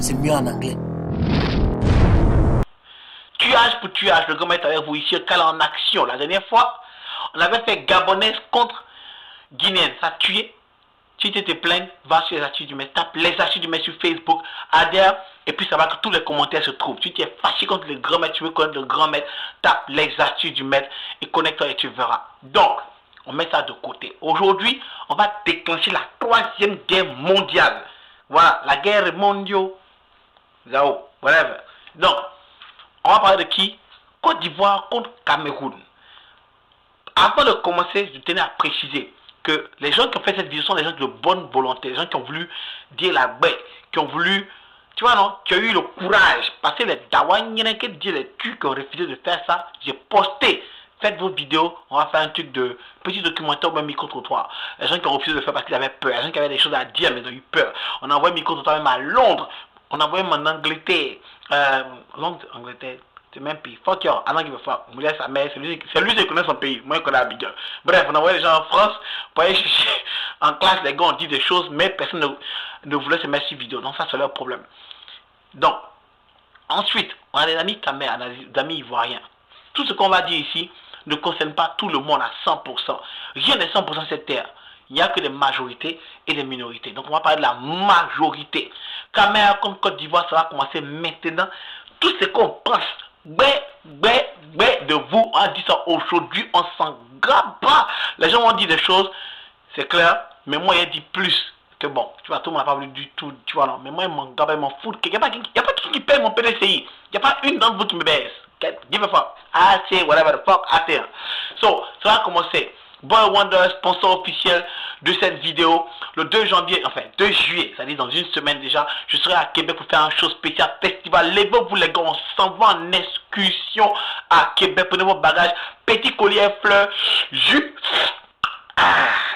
C'est mieux en anglais. Tuage pour tuage, le grand maître avec vous ici, calé en action. La dernière fois, on avait fait Gabonaise contre Guinéenne. Ça a tué. Si tu te plains, va sur les archives du maître, tape les archives du maître sur Facebook, adhère, et puis ça va que tous les commentaires se trouvent. Si tu es fâché contre le grand maître, tu veux connaître le grand maître, tape les archives du maître et connecte-toi et tu verras. Donc, on met ça de côté. Aujourd'hui, on va déclencher la 3e guerre mondiale. Voilà, la guerre mondiale. Zao, whatever. Donc, on va parler de qui? Côte d'Ivoire contre Cameroun. Avant de commencer, je tenais à préciser que les gens qui ont fait cette vidéo sont des gens de bonne volonté, les gens qui ont voulu dire la bête, qui ont voulu, tu vois non, qui ont eu le courage, parce que les Dawanyene qui disent les trucs qui ont refusé de faire ça, j'ai posté, faites vos vidéos, on va faire un truc de petit documentaire ou même micro-trottoir. Les gens qui ont refusé de le faire parce qu'ils avaient peur, les gens qui avaient des choses à dire mais ils ont eu peur. On a envoyé micro-trottoir même à Londres, on a envoyé même en Angleterre, Londres, Angleterre. C'est même pays. Fuck you. I don't give a fuck. Vous sa mère, c'est lui qui connaît son pays. Moi, je connais Abidjan. Bref, on envoie les gens en France pour aller chercher. En classe, les gars ont dit des choses, mais personne ne voulait se mettre sur vidéo. Donc, ça, c'est leur problème. Donc, ensuite, on a des amis camers, des amis ivoiriens. Tout ce qu'on va dire ici ne concerne pas tout le monde à 100%. Rien n'est 100% sur cette terre. Il n'y a que des majorités et des minorités. Donc, on va parler de la majorité. Camer comme Côte d'Ivoire, ça va commencer maintenant. Tout ce qu'on pense de vous, on dit ça aujourd'hui, on s'en grappe pas. Les gens vont dire des choses, c'est clair, mais moi il dit plus que bon, tu vois, tout le monde n'a pas voulu du tout, tu vois, non, mais moi il m'en grappe, il m'en fout. Il n'y a pas qui paye mon PDCI, il n'y a pas une d'entre vous qui me baisse. Give a fuck, AC, whatever the fuck, AT1. So, ça va commencer. Boy Wonder, sponsor officiel de cette vidéo, le 2 janvier, enfin 2 juillet, c'est-à-dire dans une semaine déjà, je serai à Québec pour faire un show spécial festival. Levez-vous les gars, on s'en va en excursion à Québec, prenez vos bagages, petit collier fleurs, jus,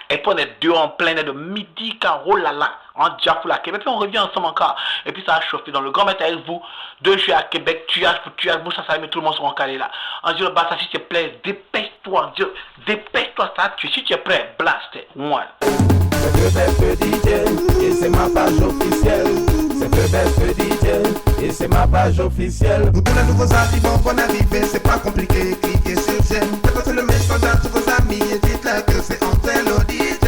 et puis on est deux en plein air de midi, caro lala, en diafou à Québec, puis on revient ensemble encore, et puis ça va chauffer dans le grand maître avec vous, 2 juillet à Québec, tuage pour tuage, bon ça mais tout le monde sera calé là. En Dieu le basta, s'il te plaît, dépêche-toi, Dieu, dépêche-toi, ça tue, si tu es prêt, blast, one. C'est que DJ, et c'est ma page officielle. C'est que DJ, et c'est ma page officielle. Pour tous les nouveaux arrivants, bonne arrivée, c'est pas compliqué, cliquez sur j'aime. Faites le message à tous vos amis et dites-leur que c'est Antelo DJ.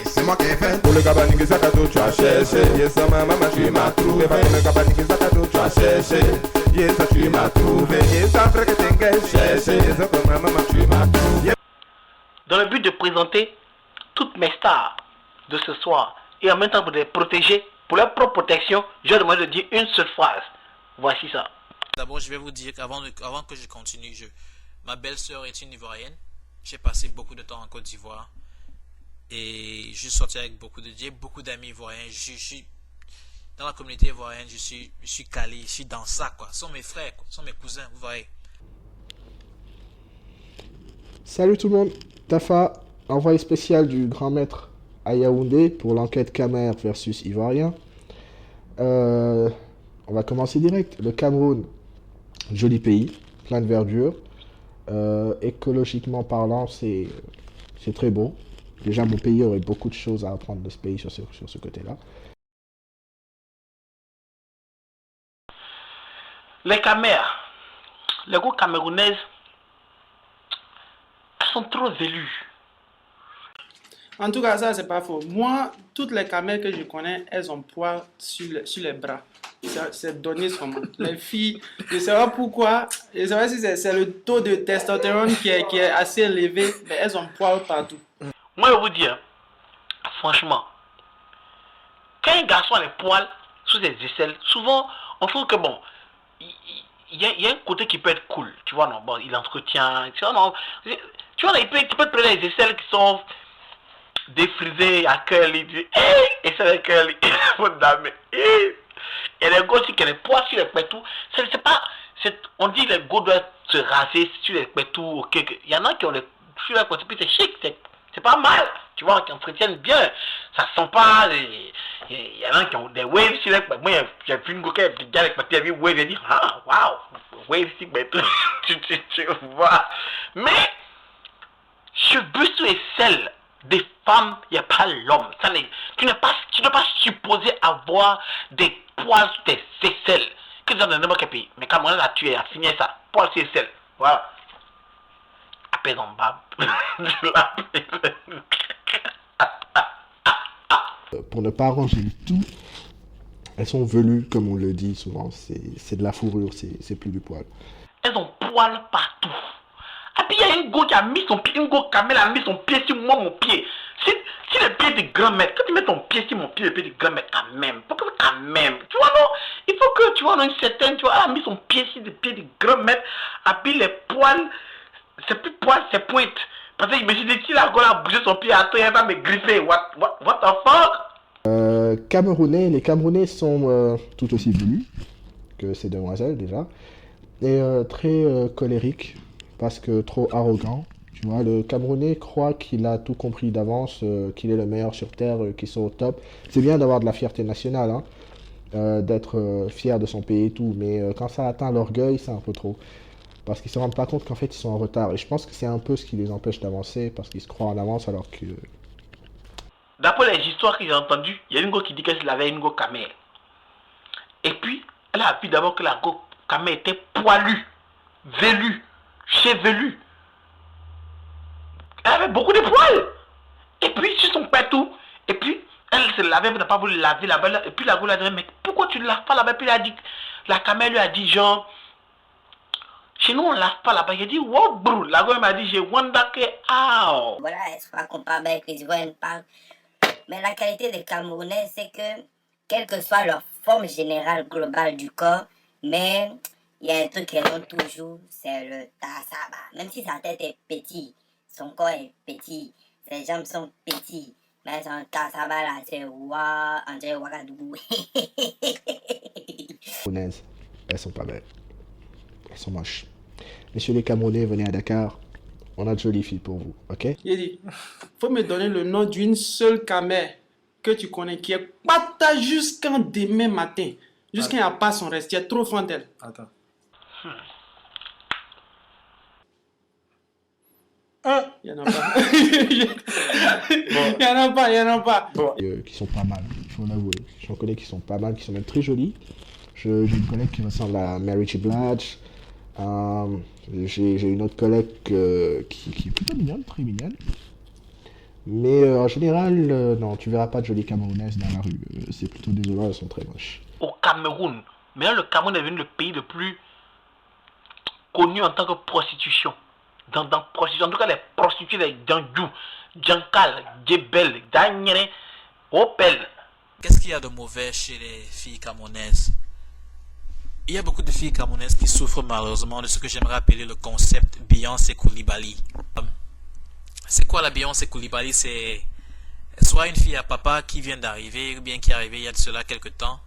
C'est moi qui ai fait. Pour le cabaning Zakato, tu as cherché. Yes, maman, tu m'as trouvé. Pour le cabaning Zakato, tu as cherché. Yes, tu m'as trouvé. Yes, après que t'es cherché. Yes, maman, tu m'as trouvé. Dans le but de présenter toutes mes stars de ce soir et en même temps pour les protéger, pour leur propre protection, je demande de dire une seule phrase. Voici ça. D'abord, je vais vous dire qu'avant que je continue, ma belle-sœur est une Ivoirienne. J'ai passé beaucoup de temps en Côte d'Ivoire et je suis sorti avec beaucoup d'amis ivoiriens. Je suis dans la communauté ivoirienne, je suis calé, je suis dans ça, quoi. Ce sont mes frères, quoi. Ce sont mes cousins, vous voyez. Salut tout le monde, Tafa, envoyé spécial du grand maître à Yaoundé pour l'enquête Camer versus Ivoirien. On va commencer direct. Le Cameroun, joli pays, plein de verdure. Écologiquement parlant, c'est très beau. Déjà, mon pays aurait beaucoup de choses à apprendre de ce pays sur ce côté-là. Les Camers, les groupes camerounaises, sont trop élus. En tout cas, ça, c'est pas faux. Moi, toutes les camels que je connais, elles ont poids sur les bras. C'est donné sûrement. Les filles, je ne sais pas pourquoi, je ne sais pas si c'est le taux de testostérone qui est assez élevé, mais elles ont poids partout. Moi, je vais vous dire, franchement, quand un garçon a les poils sous ses aisselles, souvent, on trouve que bon, il y a un côté qui peut être cool, tu vois, non, bon, il entretient, tu vois, non, tu vois, tu peux te prendre les aisselles qui sont défrisées à curly, et c'est avec curly, et les gars aussi qui ont les poils sur les pétous, c'est pas, on dit les gars doivent se raser sur les pétous, ok, il y en a qui ont les sur les pétous, c'est chic, c'est pas mal, tu vois, qui entretiennent bien, ça sent pas, il y en a qui ont des waves sur les pétous, moi j'ai vu une go qui a des gars avec pétous, il y a wave, il dit, ah, waouh, wave sur les pétous, tu vois, mais cheveux sous les selles des femmes, il n'y a pas l'homme. Tu n'es pas supposé avoir des poils sur tes aisselles. Que dans n'importe quel pays. Mais quand on a tué, a signé ça. Poils sur aisselles. Voilà. Après, on va. Pour ne pas arranger le tout, elles sont velues, comme on le dit souvent. C'est de la fourrure, c'est plus du poil. Elles ont poils partout. Et puis il y a une go qui a mis son pied, une go camel a mis son pied sur moi, mon pied. Si le pied de grand-mère, quand tu mets ton pied sur mon pied, le pied de grand-mère, quand même. Quand même. Tu vois, non? Il faut que, tu vois, dans une certaine, tu vois, elle a mis son pied sur le pied de grand-mère. Et puis les poils, c'est plus poils, c'est pointe. Parce que je me suis dit, si la go a bougé son pied, attends, elle va me griffer. What the fuck? Camerounais, les Camerounais sont tout aussi velus que ces demoiselles déjà. Et très colériques, parce que trop arrogants. Tu vois, le Camerounais croit qu'il a tout compris d'avance, qu'il est le meilleur sur Terre, qu'il soit au top. C'est bien d'avoir de la fierté nationale, hein, d'être fier de son pays et tout, mais quand ça atteint l'orgueil, c'est un peu trop. Parce qu'ils ne se rendent pas compte qu'en fait, ils sont en retard. Et je pense que c'est un peu ce qui les empêche d'avancer, parce qu'ils se croient en avance alors que... D'après les histoires que j'ai entendues, il y a une go qui dit qu'elle avait une go camel. Et puis, elle a vu d'abord que la go camel était poilue, velue, chevelue. Elle avait beaucoup de poils. Et puis, sur son père tout. Et puis, elle se lavait, elle n'a pas voulu laver là-bas. Et puis, la go l'a dit, mais pourquoi tu ne laves pas là-bas? Et puis, la camel lui a dit, genre, chez nous, on ne lave pas là-bas. Il a dit, wow, bro. La go m'a dit, j'ai wonder que, ah. Voilà, est-ce qu'on compare avec les Ivoiriens parlent. Mais la qualité des Camerounais, c'est que, quelle que soit leur forme générale globale du corps, mais il y a un truc qu'ils ont toujours, c'est le tassaba. Même si sa tête est petite, son corps est petit, ses jambes sont petites, mais son tassaba là, c'est wa, André Ouagadougou. Elles sont pas belles. Elles sont moches. Messieurs les Camerounais, venez à Dakar. On a de jolies filles pour vous, ok? Il dit, faut me donner le nom d'une seule camère que tu connais qui est pata jusqu'en demain matin. Jusqu'à n'y a pas son reste. Tu es trop fan d'elle. Attends. Il n'y en a pas. Il n'y en a pas. Bon. Qui sont pas mal, il faut l'avouer. J'en connais qui sont pas mal, qui sont même très jolies. J'ai une collègue qui ressemble à Mary J. Blige. J'ai une autre collègue qui est plutôt mignonne, très mignonne. Mais en général, non, tu verras pas de jolies Camerounaises dans la rue. C'est plutôt désolant, elles sont très moches. Au Cameroun, mais là, le Cameroun est devenu le pays le plus connu en tant que prostitution. Dans prostitution, en tout cas, les prostituées, les Djanjou, Djankal, Djebel, Danyere, Opel. Qu'est-ce qu'il y a de mauvais chez les filles camerounaises? Il y a beaucoup de filles camerounaises qui souffrent malheureusement de ce que j'aimerais appeler le concept Beyoncé Koulibaly. C'est quoi la Beyoncé Koulibaly? C'est soit une fille à papa qui vient d'arriver, ou bien qui est arrivée il y a de cela quelques temps,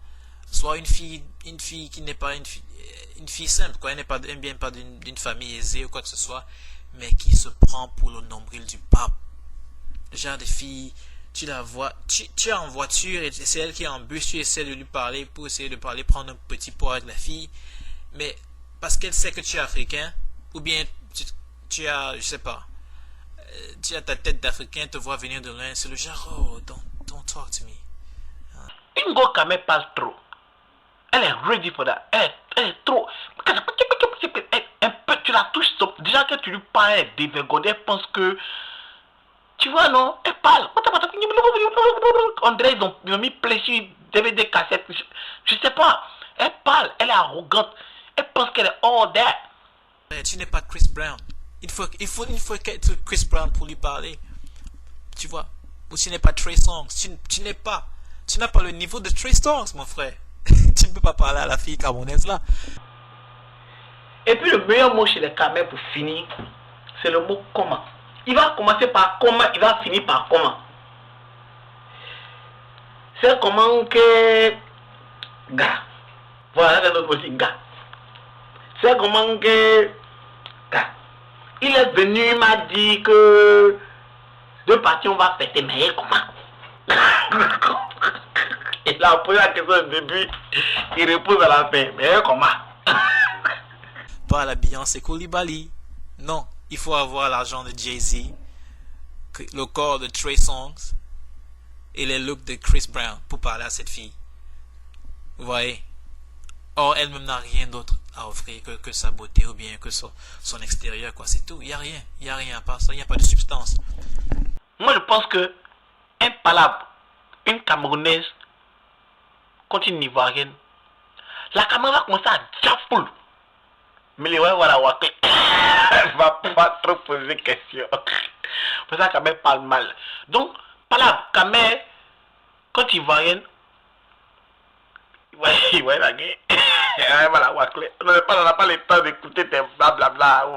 soit une fille qui n'est pas une fille simple, quoi. Elle n'est bien pas d'une famille aisée ou quoi que ce soit, mais qui se prend pour le nombril du pape. Le genre de fille, tu la vois, tu es en voiture et c'est elle qui est en bus, tu essaies de lui parler pour essayer de parler, prendre un petit pot avec la fille, mais parce qu'elle sait que tu es africain, ou bien tu as, je sais pas, tu as ta tête d'Africain, te voit venir de loin, c'est le genre, oh, don't talk to me. Ingo Kame parle trop. Elle est ready for that. Elle est trop. Un peu, tu la touches. Déjà que tu lui parles, elle est dévergondée. Elle pense que. Tu vois, non? Elle parle. On dirait qu'ils ont mis plein sur DVD cassettes. Je sais pas. Elle parle. Elle est arrogante. Elle pense qu'elle est all that. Tu n'es pas Chris Brown. Il faut être Chris Brown pour lui parler. Tu vois? Ou tu n'es pas Trey Songz. Tu n'as pas le niveau de Trey Songz, mon frère. Tu ne peux pas parler à la fille camerounaise là. Et puis le meilleur mot chez les Camers pour finir, c'est le mot comment. Il va commencer par comment, il va finir par comment. C'est comment que gars. Voilà, c'est notre aussi gars. C'est comment que gars. Il est venu, il m'a dit que deux parties on va fêter, mais comment? Il a posé la question au début, il repose à la fin, mais comment? Pas la Beyoncé Koulibaly. Non, il faut avoir l'argent de Jay-Z le corps de Trey Songz et les looks de Chris Brown pour parler à cette fille. Vous voyez? Or, elle-même n'a rien d'autre à offrir que sa beauté ou bien que son extérieur, quoi. C'est tout. Il n'y a rien. Il n'y a rien à part ça. Il n'y a pas de substance. Moi, je pense que un palabre, une Camerounaise contre une Ivoirienne, la caméra va commencer à diafoule. Mais les voilà, je va pas trop poser de questions. Parce que la caméra parle mal. Donc, palabre, caméra contre Ivoirienne, ouais, la gueule. Voilà, on n'a pas le temps d'écouter tes blablabla.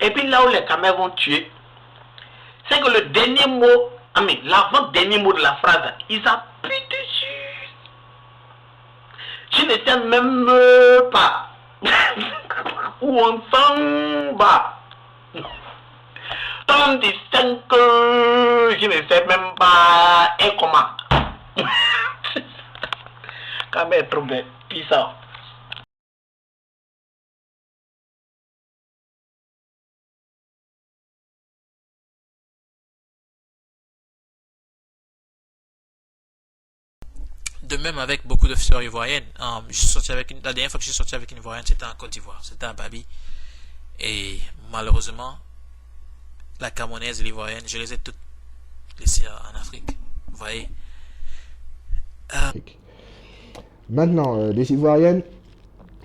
Et puis là où les caméras vont tuer, c'est que le dernier mot, l'avant-dernier mot de la phrase, ils appuient dessus. Je ne sais même pas où on s'en va. Tant de 5 je ne sais même pas et comment. Quand même trop bien, puissant. De même avec beaucoup de sœurs ivoiriennes. Je suis sorti la dernière fois que je suis sorti avec une ivoirienne, c'était en Côte d'Ivoire, c'était à Babi. Et malheureusement, la Camerounaise et l'ivoirienne, je les ai toutes laissées en Afrique. Vous voyez? Maintenant, les Ivoiriennes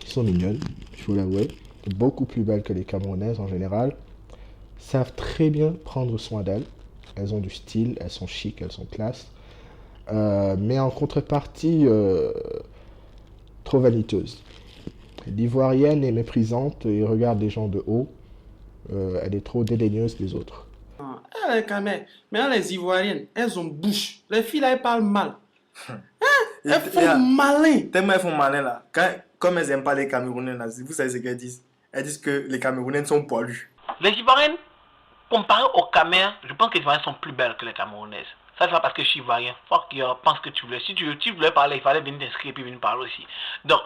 sont mignonnes, il faut l'avouer, beaucoup plus belles que les Camerounaises en général, savent très bien prendre soin d'elles, elles ont du style, elles sont chic, elles sont classe, mais en contrepartie, trop vaniteuses. L'Ivoirienne est méprisante et regarde les gens de haut, elle est trop dédaigneuse des autres. Quand même. Maintenant, les Ivoiriennes, elles ont bouche. Les filles, là, elles parlent mal. Elles font malin. Tellement elles font malin là. Comme elles n'aiment pas les Camerounais là, vous savez ce qu'elles disent? Elles disent que les Camerounais sont poilus. Les Ivoiriennes, comparé aux Caméras, je pense que les Ivoiriennes sont plus belles que les Camerounaises. Ça, c'est pas parce que je suis Ivoirien. Fuck you, pense que tu voulais. Si tu voulais parler, il fallait venir t'inscrire et puis venir parler aussi. Donc,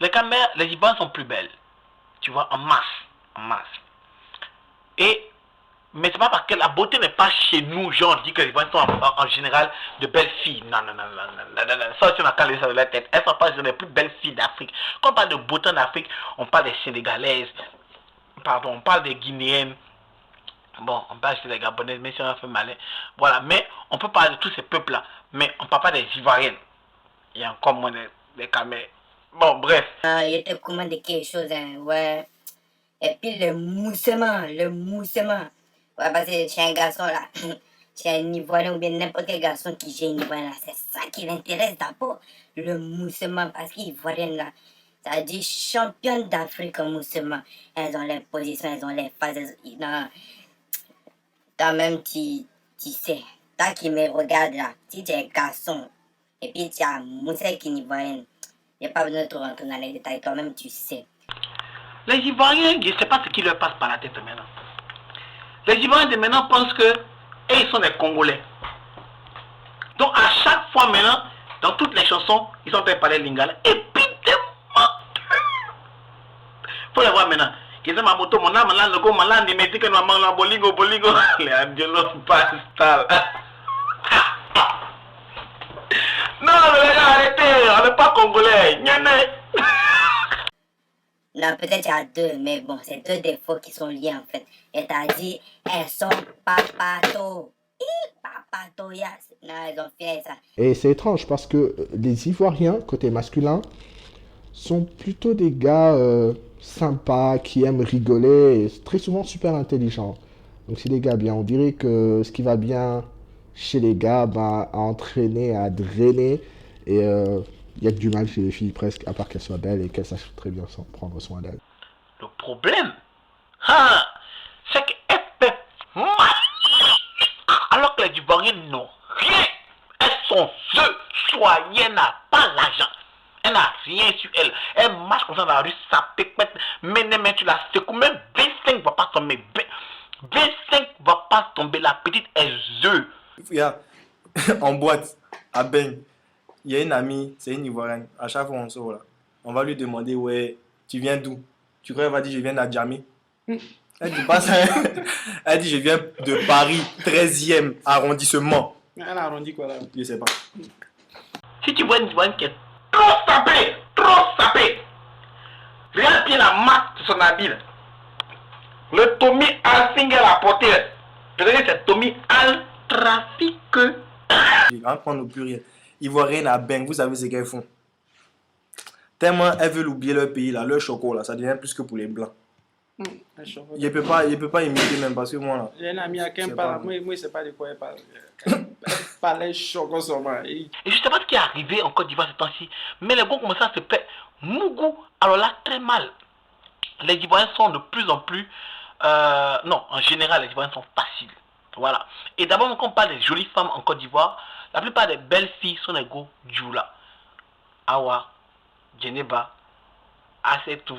les Caméras, les Ivoiriennes sont plus belles. Tu vois, en masse. En masse. Mais c'est pas parce que la beauté n'est pas chez nous, genre, on dit que les Ivoiriennes sont en général de belles filles. Non. Ça, si on a calé ça de la tête. Elles sont pas les plus belles filles d'Afrique. Quand on parle de beauté en Afrique, on parle des Sénégalaises. Pardon, on parle des Guinéennes. Bon, on parle des Gabonaises, mais si on a fait malin. Voilà, mais on peut parler de tous ces peuples-là. Mais on parle pas des Ivoiriennes. Il y a encore moins des Caméras. Bon, bref. Il était commandé quelque chose, hein, ouais. Et puis le moussement. Ouais, parce que chez un garçon là, chez un Ivoirien ou bien n'importe quel garçon qui gère une Ivoirienne là, c'est ça qui l'intéresse d'abord. Le moussement, parce qu'Ivoirienne là, ça veut dire championne d'Afrique en moussement. Elles ont les positions, elles ont les phases. Non. Toi-même, tu sais, toi qui me regardes là, si tu es un garçon, et puis tu as moussé qui est Ivoirienne, il n'y a pas besoin de te rentrer dans les détails, toi-même tu sais. Les Ivoiriens, je ne sais pas ce qui leur passe par la tête maintenant. Les Ivoiriens de maintenant pensent que ils sont des Congolais. Donc à chaque fois maintenant, dans toutes les chansons, ils sont en train de parler lingala. Et puis des menteurs. Faut les voir maintenant. Qu'ils aiment ma moto, mon âme, là, le go, malin, ils me disent que nous avons la bolingo. Les angelo pastal. Non, mais les gars, arrêtez, on n'est pas Congolais. Non, peut-être il y a deux, mais bon, c'est deux défauts qui sont liés en fait. Et t'as dit, elles sont papato. Papato, yes. Non, elles ont fait ça. Et c'est étrange parce que les Ivoiriens, côté masculin, sont plutôt des gars sympas, qui aiment rigoler, et très souvent super intelligents. Donc c'est des gars bien. On dirait que ce qui va bien chez les gars, à entraîner, à drainer. Et il y a que du mal chez les filles presque, à part qu'elles soient belles et qu'elles sachent très bien prendre soin d'elles. Le problème, c'est qu'elles peuvent mal, alors que les Ivoiriennes n'ont rien. Elles sont soyez, elles n'ont pas l'argent. Elle n'a rien sur elle. Elle marche comme ça dans la rue, ça pépette. Mais tu la secoues. Même B5 va pas tomber. B5 va pas tomber. La petite est œuf. Regarde, en boîte, à Ben, il y a une amie, c'est une Ivoirienne. À chaque fois on sort là, on va lui demander, ouais, tu viens d'où? Tu crois qu'elle va dire, je viens d'Adjamé? Elle dit pas ça. Elle dit je viens de Paris, 13e arrondissement. Elle a arrondi quoi là? Je sais pas. Si tu vois une Ivoirienne qui est trop sapée, regarde bien la marque de son habit. Le Tommy Hilfiger à la portée. Je veux dire, c'est Tommy Al Trafic. On prend au pluriel. Ivoirienne à Beng, vous savez ce qu'elles font. Tellement elles veulent oublier leur pays là, leur chocolat, ça devient plus que pour les blancs. Il peut pas imiter même parce que moi là. J'ai un ami à qui c'est parle, pas- moi je sais pas de quoi elle parle. Elle parle chocolat seulement. Et je sais pas ce qui est arrivé en Côte d'Ivoire ce temps-ci, mais les gars commencent à se faire mougou. Alors là, très mal. Les Ivoiriens sont de plus en plus... non, en général, les Ivoiriens sont faciles. Voilà. Et d'abord, quand on parle des jolies femmes en Côte d'Ivoire, la plupart des belles filles sont des gros Djoula. Awa, Djeneba, Asetou,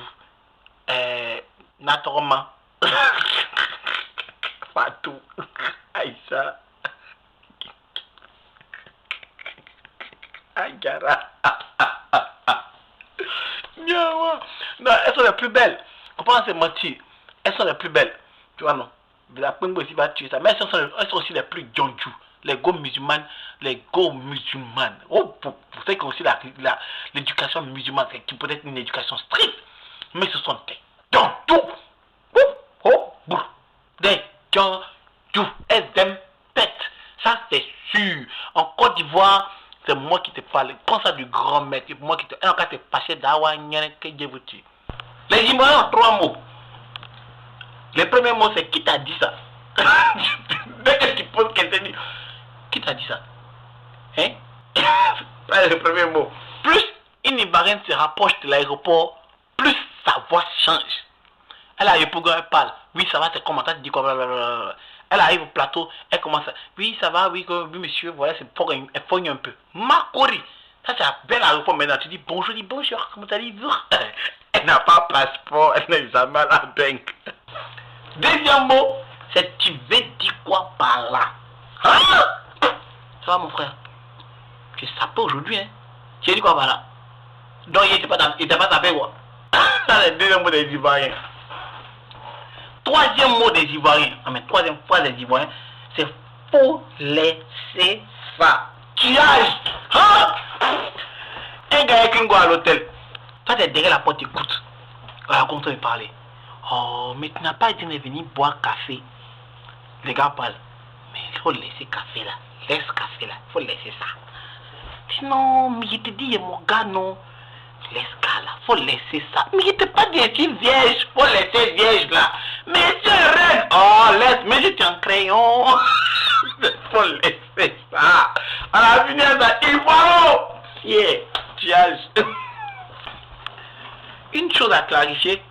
Natorma, Fatou, Aïssa, Agara. Non, elles sont les plus belles. On pense se mentir. Elles sont les plus belles. Tu vois, non. La première aussi va tuer ça. Mais elles sont aussi les plus djondjou. Les go musulmanes. Oh, pour ceux qui ont aussi l'éducation musulmane, qui peut être une éducation stricte. Mais ce sont des djondjou. Des djondjou. Elles aiment pète. Ça, c'est sûr. En Côte d'Ivoire, c'est moi qui te parle. Quand ça du grand maître, c'est moi qui te. En cas, t'es passé d'awa, que Dieu vous tue. Les Ivoiriens ont 3 mots. Le premier mot, c'est qui t'a dit ça? Dès que tu poses quelqu'un, dit qui t'a dit ça? Hein? C'est le premier mot. Plus une Ivoirienne se rapproche de l'aéroport, plus sa voix change. Elle arrive pour elle parle. Oui, ça va, c'est comment ça, tu dis quoi, blablabla. Elle arrive au plateau, elle commence à... Oui, ça va, oui, monsieur, voilà, c'est fort, elle fogne un peu. Makori. Ça, c'est un bel aéroport maintenant. Tu dis bonjour, comment t'allez dire? Elle n'a pas de passeport, elle n'est jamais à la banque. Deuxième mot, c'est tu veux dire quoi par là? Hein? Ça va, mon frère? Tu sapé aujourd'hui, hein? Tu as dit quoi par là? Donc, il n'était pas tapé, quoi. Ça, c'est le deuxième mot des Ivoiriens. Troisième mot des Ivoiriens, troisième fois des Ivoiriens, c'est faut laisser ça. Tuage. Hein? Un gars avec une go à l'hôtel. Toi, t'es derrière la porte, écoute. Voilà, comment tu veux parler. Oh, mais tu n'as pas dit de venir boire café. Les gars parlent. Mais il faut laisser café là. Laisse café là. Il faut laisser ça. Dis non, mais je te dis, mon gars, non. Laisse ça là. Faut laisser ça. Mais je t'ai pas dit, tu es vierge. Faut laisser vierge là. Mais tu es reine. Oh, laisse. Mais je t'ai un crayon. Faut laisser ça. À la finir, ça. Il faut. Yeah. Tuage. Une chose à clarifier,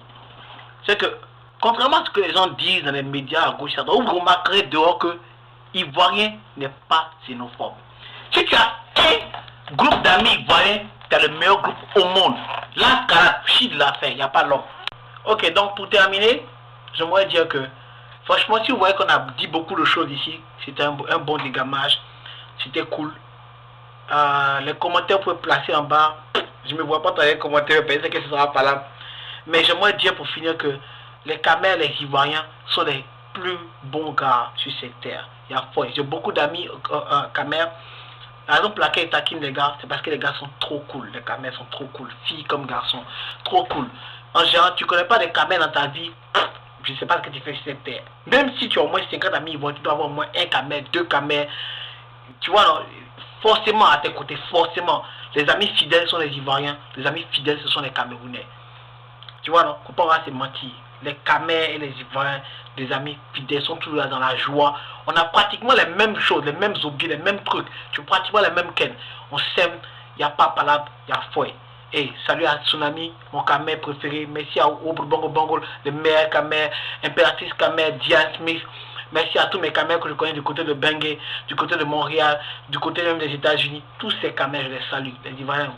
c'est que, contrairement à ce que les gens disent dans les médias à gauche et à droite, vous remarquerez dehors que Ivoirien n'est pas xénophobe. Si tu as un groupe d'amis ivoiriens, tu as le meilleur groupe au monde. Là, de l'affaire, il n'y a pas l'homme. Ok, donc pour terminer, j'aimerais dire que, franchement, si vous voyez qu'on a dit beaucoup de choses ici, c'était un bon dégamage, c'était cool. Les commentaires, vous pouvez placer en bas. Je ne me vois pas dans les commentaires, peut-être que ce sera pas là. Mais j'aimerais dire pour finir que les Camers, les Ivoiriens sont les plus bons gars sur cette terre. Il y a foi. J'ai beaucoup d'amis Camers. La raison pour laquelle ils taquinent les gars, c'est parce que les gars sont trop cool. Les Camers sont trop cool. Filles comme garçons, trop cool. En général, tu ne connais pas des Camers dans ta vie, je ne sais pas ce que tu fais sur cette terre. Même si tu as au moins 50 amis Ivoiriens, tu dois avoir au moins un Camer, 2 Camers. Tu vois, non, forcément à tes côtés, forcément. Les amis fidèles sont les Ivoiriens, les amis fidèles ce sont les Camerounais. Tu vois, non, on peut pas se mentir. Les Camers et les Ivoiriens, les amis fidèles sont toujours là dans la joie. On a pratiquement les mêmes choses, les mêmes objets, les mêmes trucs. Tu vois, pratiquement les mêmes ken. On s'aime, il n'y a pas palabre, il y a fouet. Et salut à Tsunami, mon Camer préféré. Merci à Obre Bongo Bongo, le meilleur Camer, Impératrice Camer, Diane Smith. Merci à tous mes Camers que je connais du côté de Bangui, du côté de Montréal, du côté même des États-Unis. Tous ces Camers, je les salue. Les Ivoiriens.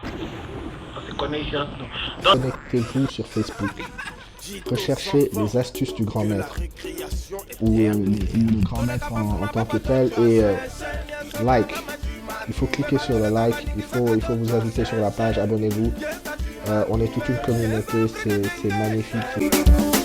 On se connaît ici. Connectez-vous sur Facebook. Recherchez les astuces du grand maître. Ou le grand maître en tant que tel. Et like. Il faut cliquer sur le like. Il faut vous inviter sur la page. Abonnez-vous. On est toute une communauté. C'est magnifique.